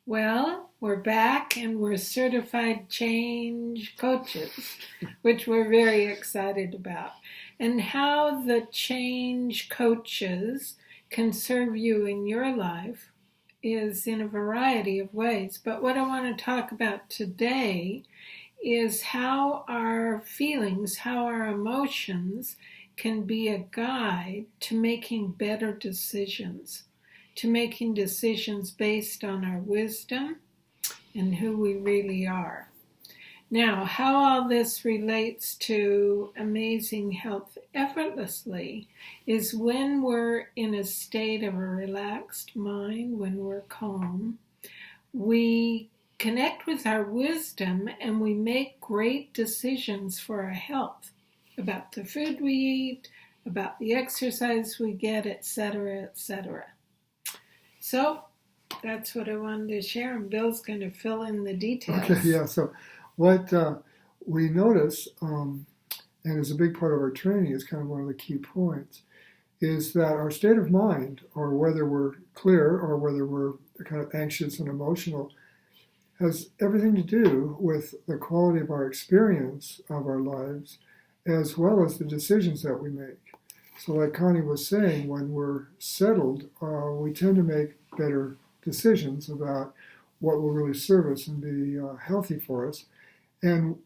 Well, we're back and we're certified change coaches, which we're very excited about. And how the change coaches can serve you in your life is in a variety of ways. But what I want to talk about today is how our feelings, how our emotions can be a guide to making better decisions, to making decisions based on our wisdom and who we really are. Now, how all this relates to amazing health effortlessly is when we're in a state of a relaxed mind, when we're calm, we connect with our wisdom and we make great decisions for our health about the food we eat, about the exercise we get, etc., etc. So that's what I wanted to share, and Bill's going to fill in the details. Okay, yeah. So what we notice, and is a big part of our training, is kind of one of the key points, is that our state of mind, or whether we're clear or whether we're kind of anxious and emotional, has everything to do with the quality of our experience of our lives, as well as the decisions that we make. So like Connie was saying, when we're settled, we tend to make better decisions about what will really serve us and be healthy for us. And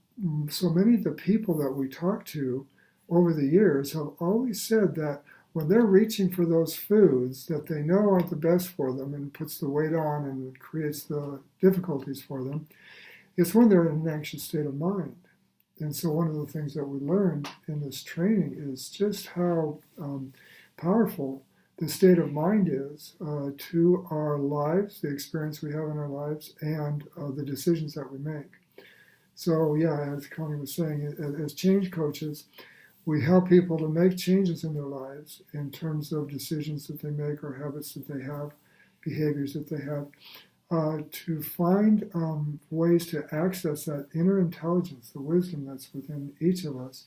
so many of the people that we talk to over the years have always said that when they're reaching for those foods that they know aren't the best for them and puts the weight on and creates the difficulties for them, it's when they're in an anxious state of mind. And so one of the things that we learned in this training is just how powerful the state of mind is to our lives, the experience we have in our lives, and the decisions that we make. So yeah, as Connie was saying, as change coaches, we help people to make changes in their lives in terms of decisions that they make or habits that they have, behaviors that they have, to find ways to access that inner intelligence, the wisdom that's within each of us,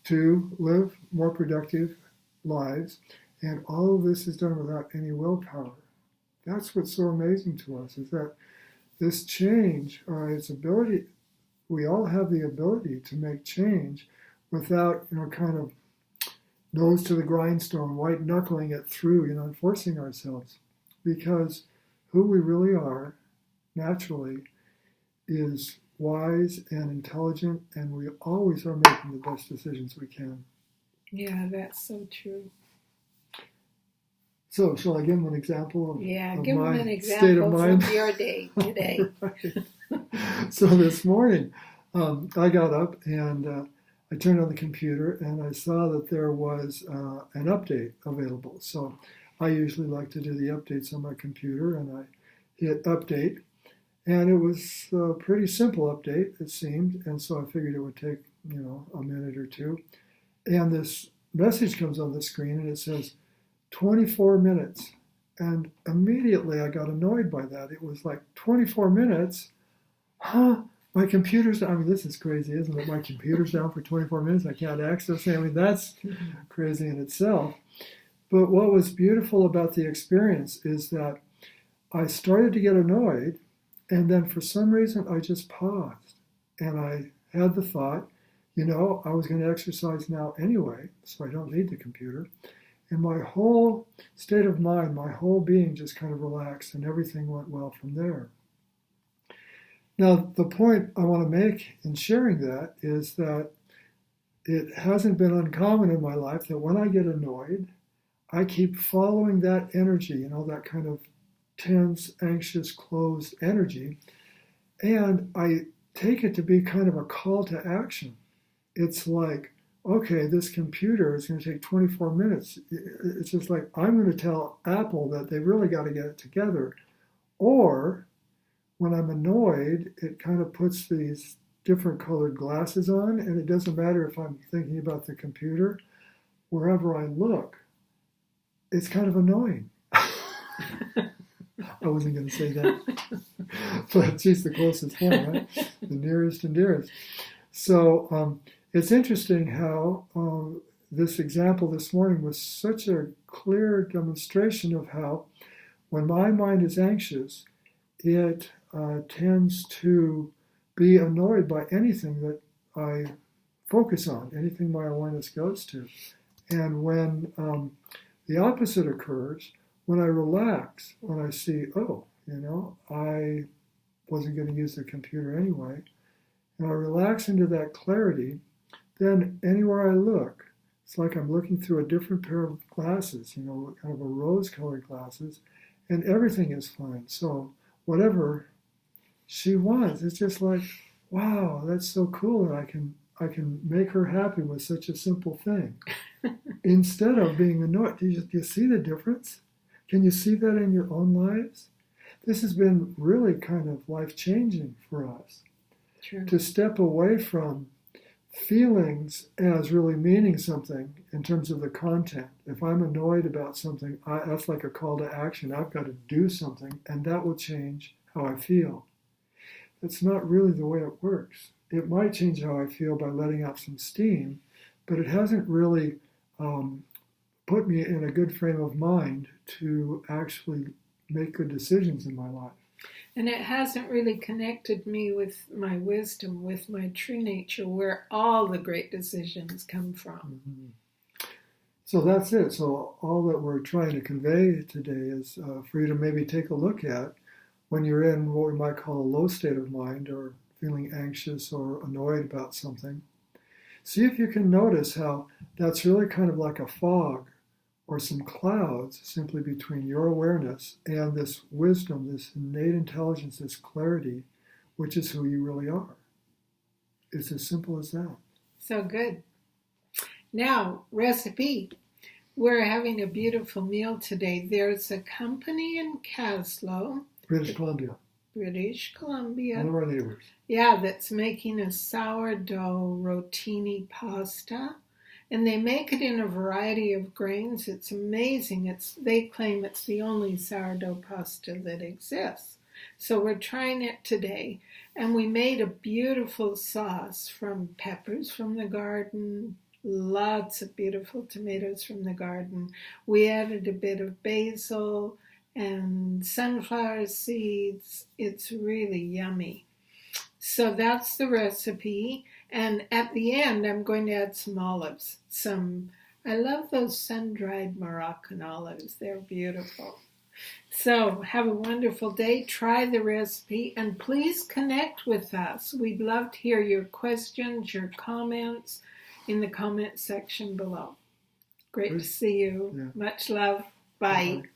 to live more productive lives. And all of this is done without any willpower. That's what's so amazing to us, is that this change, its ability, we all have the ability to make change without, kind of nose to the grindstone, white knuckling it through, and forcing ourselves. Because who we really are, naturally, is wise and intelligent, and we always are making the best decisions we can. Yeah, that's so true. So, shall I give them an example of, give my them an state of example mind? from your day today. Right. So this morning, I got up and I turned on the computer and I saw that there was an update available. So I usually like to do the updates on my computer, and I hit update. And it was a pretty simple update, it seemed, and so I figured it would take, a minute or two. And this message comes on the screen and it says, 24 minutes. And immediately I got annoyed by that. It was like, 24 minutes? Huh? My computer's down. This is crazy, isn't it? My computer's down for 24 minutes. I can't access it. That's crazy in itself. But what was beautiful about the experience is that I started to get annoyed, and then for some reason I just paused. And I had the thought, I was going to exercise now anyway, so I don't need the computer. And my whole state of mind, my whole being just kind of relaxed, and everything went well from there. Now, the point I want to make in sharing that is that it hasn't been uncommon in my life that when I get annoyed, I keep following that energy, that kind of tense, anxious, closed energy, and I take it to be kind of a call to action. It's like, okay, this computer is going to take 24 minutes. It's just like, I'm going to tell Apple that they really got to get it together. Or when I'm annoyed, it kind of puts these different colored glasses on, and it doesn't matter if I'm thinking about the computer. Wherever I look, it's kind of annoying. I wasn't going to say that, but she's the closest one, right? The nearest and dearest. So it's interesting how this example this morning was such a clear demonstration of how when my mind is anxious, it tends to be annoyed by anything that I focus on, anything my awareness goes to. And when the opposite occurs, when I relax, when I see, oh, I wasn't going to use the computer anyway, and I relax into that clarity, then anywhere I look, it's like I'm looking through a different pair of glasses, kind of a rose-colored glasses, and everything is fine. So whatever she wants, it's just like, wow, that's so cool, and I can make her happy with such a simple thing. Instead of being annoyed. Do you see the difference? Can you see that in your own lives? This has been really kind of life-changing for us. True. To step away from feelings as really meaning something in terms of the content. If I'm annoyed about something, that's like a call to action. I've got to do something, and that will change how I feel. That's not really the way it works. It might change how I feel by letting out some steam, but it hasn't really put me in a good frame of mind to actually make good decisions in my life. And it hasn't really connected me with my wisdom, with my true nature, where all the great decisions come from. Mm-hmm. So that's it. So all that we're trying to convey today is for you to maybe take a look at when you're in what we might call a low state of mind or feeling anxious or annoyed about something. See if you can notice how that's really kind of like a fog or some clouds simply between your awareness and this wisdom, this innate intelligence, this clarity, which is who you really are. It's as simple as that. So good. Now, recipe. We're having a beautiful meal today. There's a company in Caslow, British Columbia. One of our neighbors. Yeah, that's making a sourdough rotini pasta. And they make it in a variety of grains. It's amazing. They claim it's the only sourdough pasta that exists. So we're trying it today. And we made a beautiful sauce from peppers from the garden, lots of beautiful tomatoes from the garden. We added a bit of basil and sunflower seeds. It's really yummy. So that's the recipe. And at the end, I'm going to add some olives. I love those sun-dried Moroccan olives. They're beautiful. So have a wonderful day. Try the recipe. And please connect with us. We'd love to hear your questions, your comments in the comment section below. Great to see you. Yeah. Much love. Bye. Bye.